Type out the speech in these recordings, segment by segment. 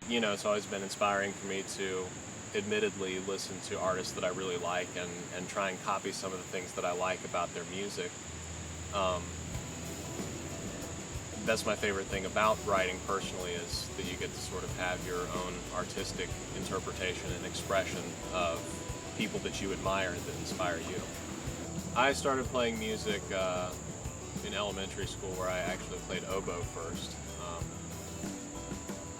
you know, it's always been inspiring for me to admittedly listen to artists that I really like and try and copy some of the things that I like about their music. Um, that's my favorite thing about writing personally, is that you get to sort of have your own artistic interpretation and expression of people that you admire that inspire you. I started playing music in elementary school, where I actually played oboe first.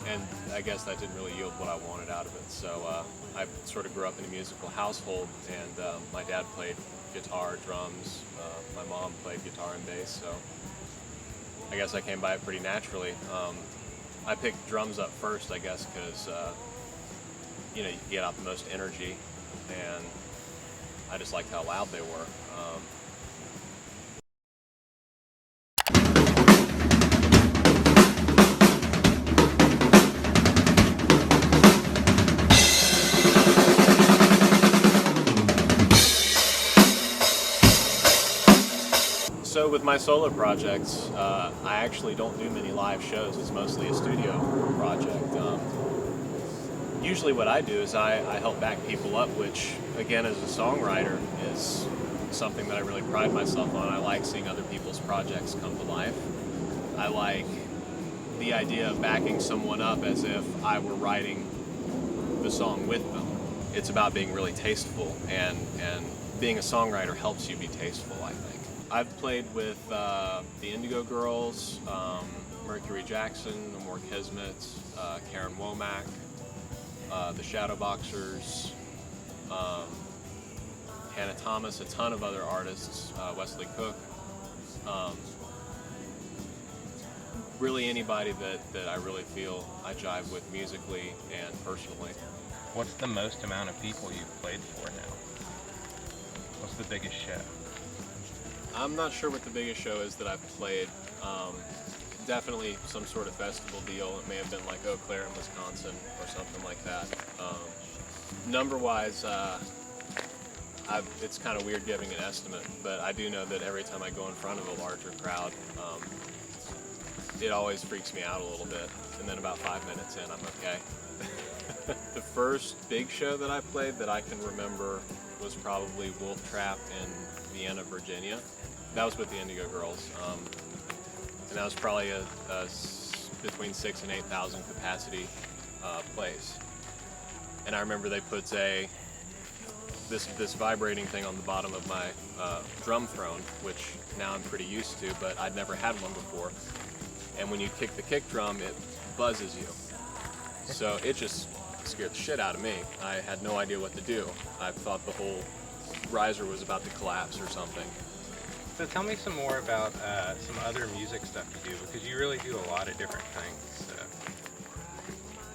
And I guess that didn't really yield what I wanted out of it. So I sort of grew up in a musical household, and my dad played guitar, drums, my mom played guitar and bass, so I guess I came by it pretty naturally. I picked drums up first, I guess, because you know, you can get out the most energy, and I just liked how loud they were. So with my solo projects, I actually don't do many live shows. It's mostly a studio project. Usually what I do is I help back people up, which, again, as a songwriter, is something that I really pride myself on. I like seeing other people's projects come to life. I like the idea of backing someone up as if I were writing the song with them. It's about being really tasteful, and being a songwriter helps you be tasteful, I think. I've played with the Indigo Girls, Mercury Jackson, No More Kismet, Karen Womack, the Shadowboxers, Hannah Thomas, a ton of other artists, Wesley Cook. Really anybody that I really feel I jive with musically and personally. What's the most amount of people you've played for now? What's the biggest show? I'm not sure what the biggest show is that I've played. Definitely some sort of festival deal. It may have been like Eau Claire in Wisconsin or something like that. Number-wise, it's kind of weird giving an estimate, but I do know that every time I go in front of a larger crowd, it always freaks me out a little bit, and then about 5 minutes in, I'm okay. The first big show that I played that I can remember was probably Wolf Trap in Vienna, Virginia. That was with the Indigo Girls, and that was probably a between 6,000 and 8,000 capacity place. And I remember they put this vibrating thing on the bottom of my drum throne, which now I'm pretty used to, but I'd never had one before. And when you kick the kick drum, it buzzes you. So it just scared the shit out of me. I had no idea what to do. I thought the whole riser was about to collapse or something. So tell me some more about some other music stuff you do, because you really do a lot of different things.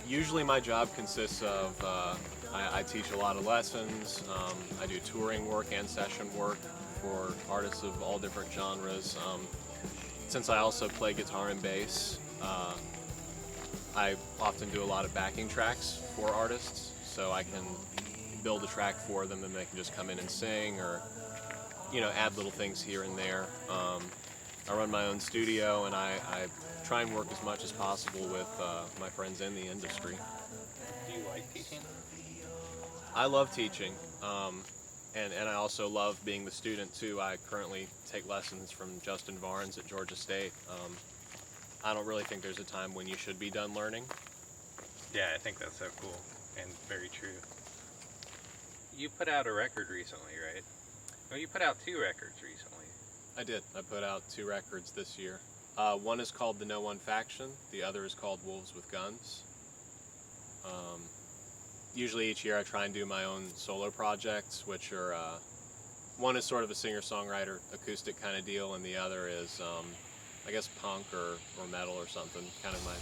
Usually my job consists of, I teach a lot of lessons, I do touring work and session work for artists of all different genres. Since I also play guitar and bass, I often do a lot of backing tracks for artists, so I can build a track for them and they can just come in and sing, or, you know, add little things here and there. I run my own studio, and I try and work as much as possible with my friends in the industry. Do you like teaching? I love teaching, and I also love being the student too. I currently take lessons from Justin Varnes at Georgia State. I don't really think there's a time when you should be done learning. Yeah, I think that's so cool and very true. You put out a record recently, right? Well, you put out 2 records recently. I did. I put out 2 records this year. One is called The No One Faction. The other is called Wolves with Guns. Usually each year I try and do my own solo projects, which are, one is sort of a singer-songwriter acoustic kind of deal, and the other is, I guess, punk or metal or something, kind of my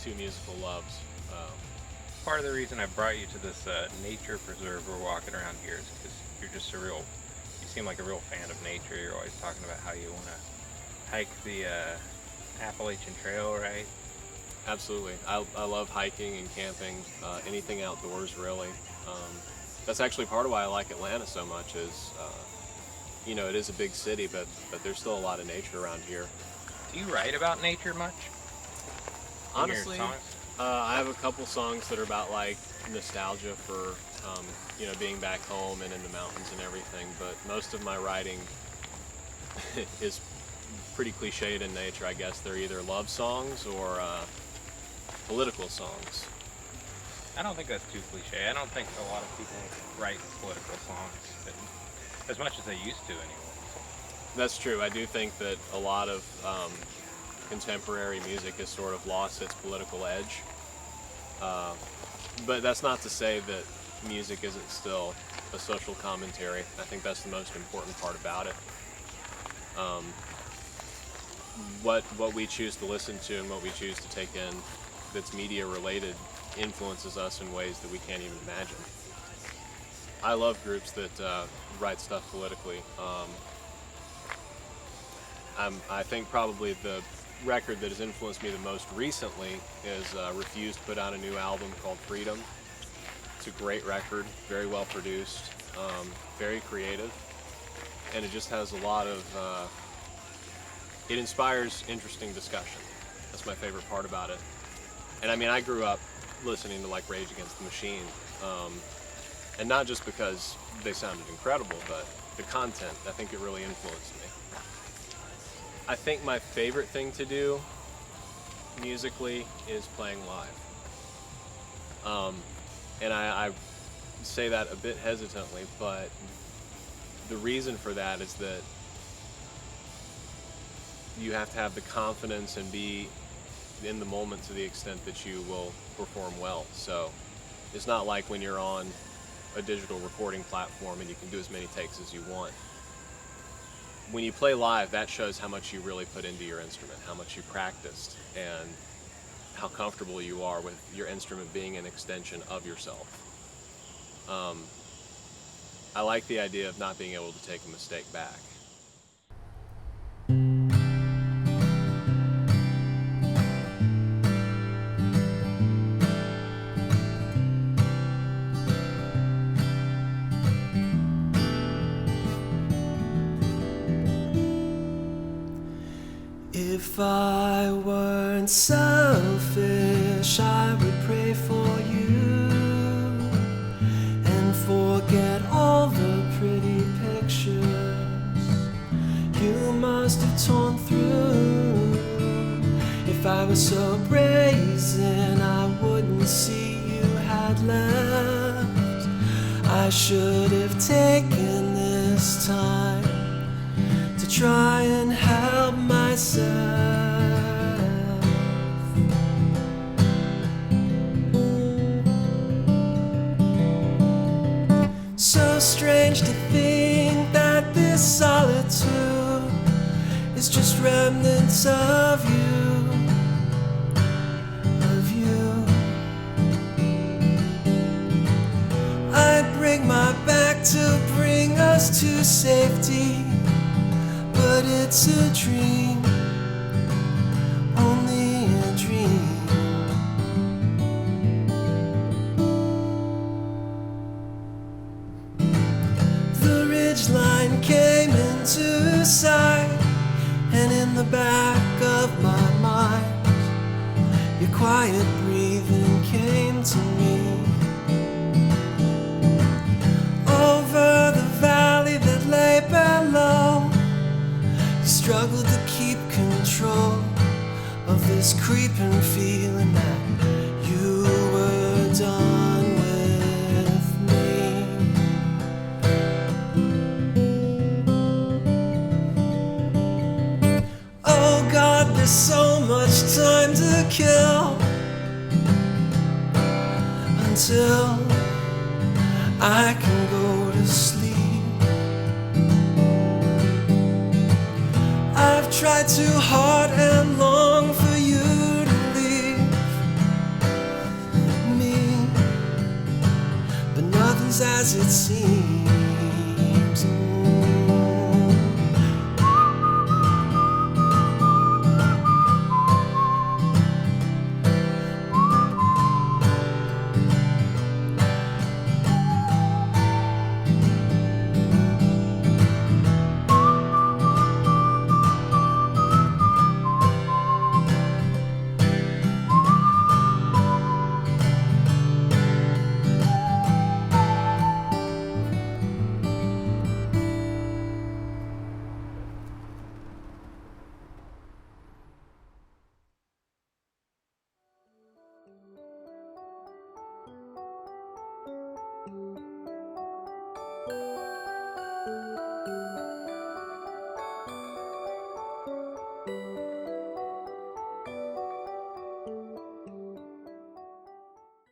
2 musical loves. Part of the reason I brought you to this nature preserve we're walking around here is because you're just you seem like a real fan of nature. You're always talking about how you want to hike the Appalachian Trail, right? Absolutely. I love hiking and camping, anything outdoors, really. That's actually part of why I like Atlanta so much is, you know, it is a big city, but there's still a lot of nature around here. Do you write about nature much? Honestly, I have a couple songs that are about like nostalgia for, being back home and in the mountains and everything. But most of my writing is pretty cliched in nature. I guess they're either love songs or political songs. I don't think that's too cliche. I don't think a lot of people write political songs as much as they used to anyway. That's true. I do think that a lot of contemporary music has sort of lost its political edge. But that's not to say that music isn't still a social commentary. I think that's the most important part about it. What we choose to listen to and what we choose to take in that's media related influences us in ways that we can't even imagine. I love groups that write stuff politically. I think probably the record that has influenced me the most recently is Refused put out a new album called Freedom. It's a great record, very well produced, very creative, and it just has a lot of, it inspires interesting discussion. That's my favorite part about it. And I mean, I grew up listening to like Rage Against the Machine, and not just because they sounded incredible, but the content, I think it really influenced me. I think my favorite thing to do musically is playing live. And I say that a bit hesitantly, but the reason for that is that you have to have the confidence and be in the moment to the extent that you will perform well. So it's not like when you're on a digital recording platform and you can do as many takes as you want. When you play live, that shows how much you really put into your instrument, how much you practiced, and how comfortable you are with your instrument being an extension of yourself. I like the idea of not being able to take a mistake back. If I weren't selfish, I would pray for you and forget all the pretty pictures you must have torn through. If I was so brazen, I wouldn't see you had left. I should have taken this time to try and help myself. So strange to think that this solitude is just remnants of you, of you. I'd break my back to bring us to safety, but it's a dream, only a dream. The ridgeline came into sight, and in the back of my mind, your quiet breathing came to me. Over the valley that lay below, struggled to keep control of this creeping feeling that you were done with me. Oh God, there's so much time to kill until I can go to sleep. I've tried too hard and long for you to leave me, but nothing's as it seems.